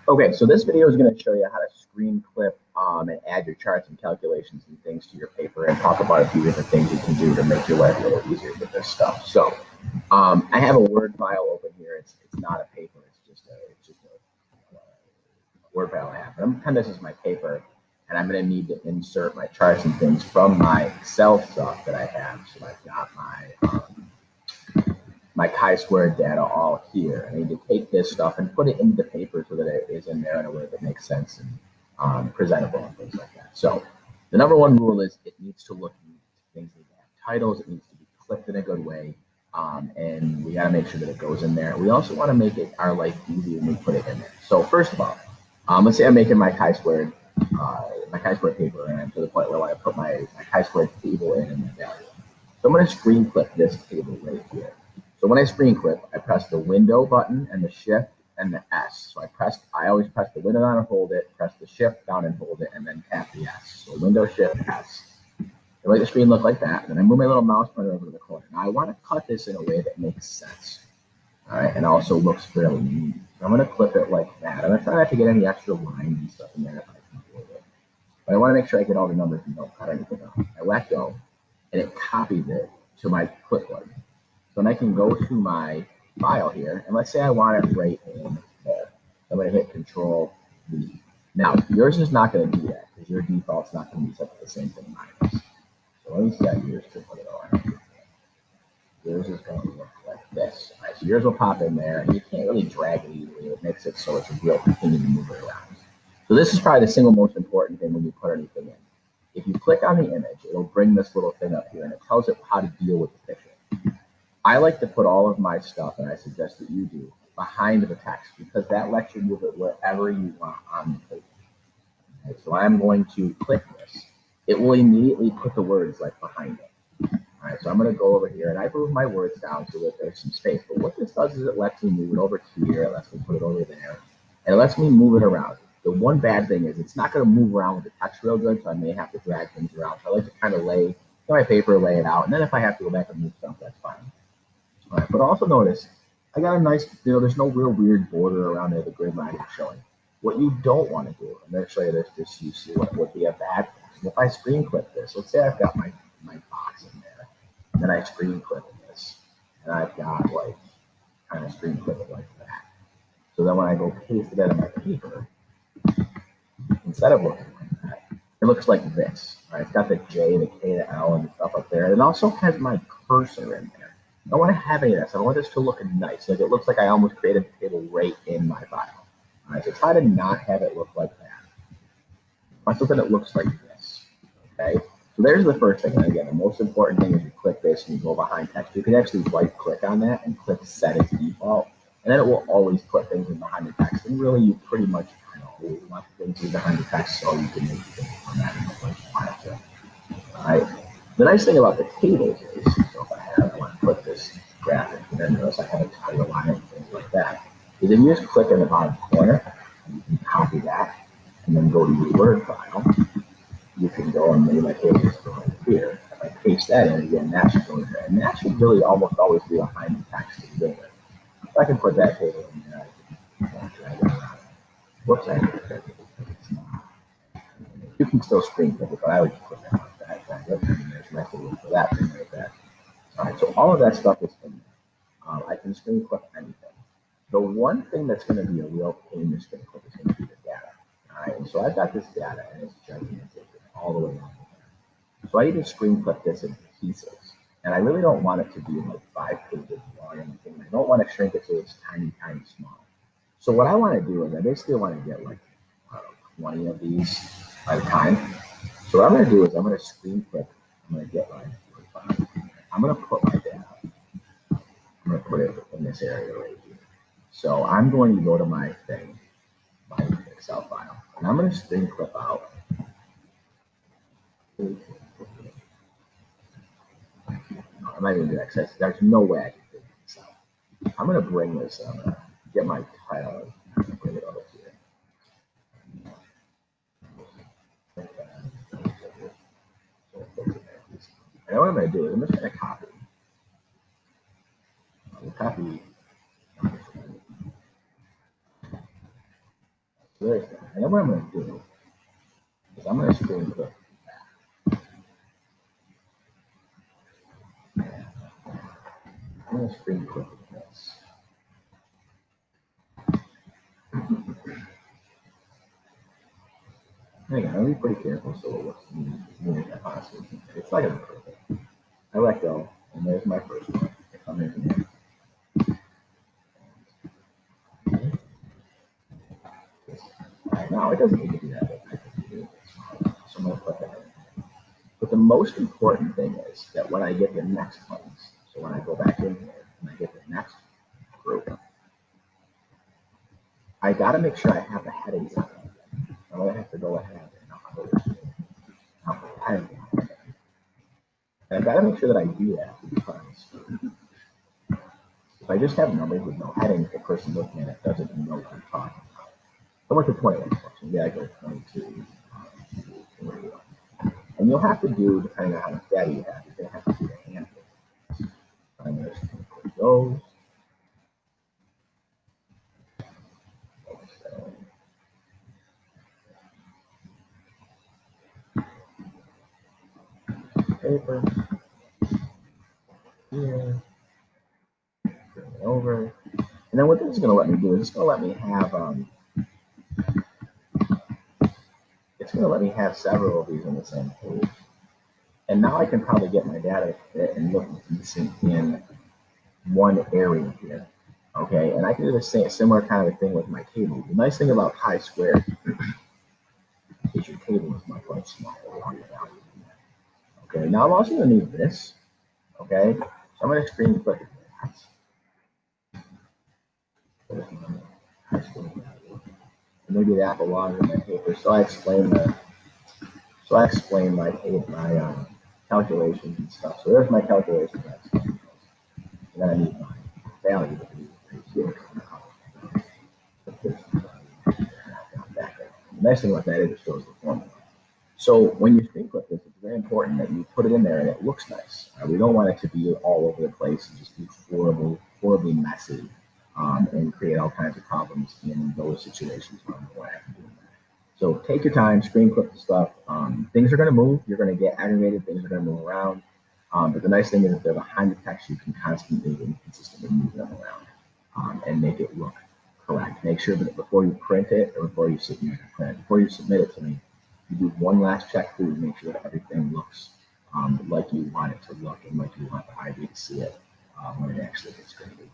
Okay, so this video is going to show you how to screen clip and add your charts and calculations and things to your paper, and talk about a few different things you can do to make your life a little easier with this stuff. So I have a Word file open here. It's not a paper. It's just a Word file I have. And I'm pretend this is my paper, and I'm going to need to insert my charts and things from my Excel stuff that I have. So I've got my chi-squared data all here. I need to take this stuff and put it into the paper so that it is in there in a way that makes sense and presentable and things like that. So the number one rule is it needs to look neat. Things need to have titles. It needs to be clipped in a good way. And we got to make sure that it goes in there. We also want to make it our life easy when we put it in there. So first of all, let's say I'm making my chi-squared paper, and I'm to the point where I want to put my chi-squared table in and the value. So I'm going to screen clip this table right here. So when I screen clip, I press the window button and the shift and the S. So I always press the window down and hold it, press the shift down and hold it, and then tap the S. So window, shift, S. I make the screen look like that. And then I move my little mouse pointer over to the corner. Now I want to cut this in a way that makes sense. All right, and also looks fairly neat. So I'm going to clip it like that. I'm going to try not to get any extra lines and stuff in there if I can avoid it. But I want to make sure I get all the numbers and don't cut anything off. I let go, and it copies it to my clipboard. So then I can go to my file here, and let's say I want it right in there. I'm going to hit Control V. Now, yours is not going to do that because your default's not going to be set to the same thing mine is. So let me set yours to put it on. Yours is going to look like this. All right, so yours will pop in there, and you can't really drag it easily. It makes it so it's a real pain to move it around. So this is probably the single most important thing when you put anything in. If you click on the image, it'll bring this little thing up here, and it tells it how to deal with the picture. I like to put all of my stuff, and I suggest that you do, behind the text, because that lets you move it wherever you want on the page. Okay, so I'm going to click this. It will immediately put the words like behind it. All right, so I'm going to go over here, and I move my words down so that there's some space. But what this does is it lets me move it over here, it lets me put it over there, and it lets me move it around. The one bad thing is it's not going to move around with the text real good, so I may have to drag things around. So I like to kind of lay my paper, lay it out, and then if I have to go back and move stuff, that's fine. All right, but also notice, I got a nice, there's no real weird border around there the grid line is showing. What you don't want to do, I'm going to show you this just so you see what would be a bad thing. If I screen clip this, let's say I've got my box in there, and then I screen clip this, and I've got like, kind of screen clip it like that. So then when I go paste it in my paper, instead of looking like that, it looks like this. Right? It's got the J, the K, the L, and stuff up there. It also has my cursor in there. I don't want to have any of this. I want this to look nice. Like it looks like I almost created the table right in my file. All right, so try to not have it look like that. I want something that looks like this. Okay, so there's the first thing. And again, the most important thing is you click this and you go behind text. You can actually right click on that and click set as default, and then it will always put things in behind the text. And really, you pretty much kind of always want things in behind the text so you can make things formatted the way you want it to. All right. The nice thing about the tables is, so if I want to put this graphic, and then notice I have a title on it and things like that, is if you just click in the bottom corner, and you can copy that, and then go to your Word file, you can go and maybe my table is going here. If I paste that in again, that should go in there. And that should really almost always be behind the text to begin with. If I can put that table in there, I can drag it around. Whoops, I did it. You can still screen clip it, but I would just put that like that. And there's my table for that thing right there. All right, so all of that stuff is in there. I can screen clip anything. The one thing that's going to be a real pain to screen clip is going to be the data. All right, and so I've got this data, and it's gigantic all the way down there. So I need to screen clip this in pieces. And I really don't want it to be like 5 pages long or anything. I don't want to shrink it so it's tiny, tiny, small. So what I want to do is I basically want to get like 20 of these at a time. So what I'm going to do is I'm going to screen clip. I'm going to get my file. I'm going to put my data. I'm going to put it in this area right here. So I'm going to go to my thing, my Excel file, and I'm going to screen clip out. I'm not even going to do that because there's no way I can do this. I'm going to bring this, I'm going to get my title and bring it over here. And what I'm going to do is I'm just going to copy. Copy. So there's that. And then what I'm going to do is I'm going to screen clip. I'm going to screen clip this. Again, I'll be pretty careful so it looks neat as possible. It's not going to be perfect. I let go, and there's my first one. I come in here. Right now, it doesn't need to be that big. I can do it. So I'm going to put that in. But the most important thing is that when I get the next ones, so when I go back in here and I get the next group, I got to make sure I have the headings on it. I'm going to have to go ahead and I'll put the heading on it. And I've got to make sure that I do that because if I just have numbers with no headings, the person looking at it doesn't know what I'm talking about. I went to 21 questions. Yeah, I go 22. And you'll have to do, depending on how much data you have, you're going to have to do the handful. I'm going to put those. Paper. Here. Bring it over. And then what this is going to let me do is it's going to let me have it's going to let me have several of these on the same page. And now I can probably get my data fit and look decent in one area here. Okay, and I can do the same similar kind of a thing with my table. The nice thing about chi-square is your table is much smaller. Okay, now I'm also going to need this. Okay, so I'm going to screen click that. Maybe that belongs in my paper. So I explain my calculations and stuff. So there's my calculations. And then I need my value to be right here. The nice thing about that is it shows the formula. So when you screen clip this, it's very important that you put it in there and it looks nice. We don't want it to be all over the place and just be horribly messy and create all kinds of problems in those situations where I'm going to have to do that. So take your time, screen clip the stuff. Things are going to move. You're going to get aggravated. Things are going to move around. But the nice thing is if they're behind the text, you can constantly and consistently move them around and make it look correct. Make sure that before you print it or before you submit it to me, you do one last check through to make sure that everything looks like you want it to look and like you want the IB to see it when it actually gets graded.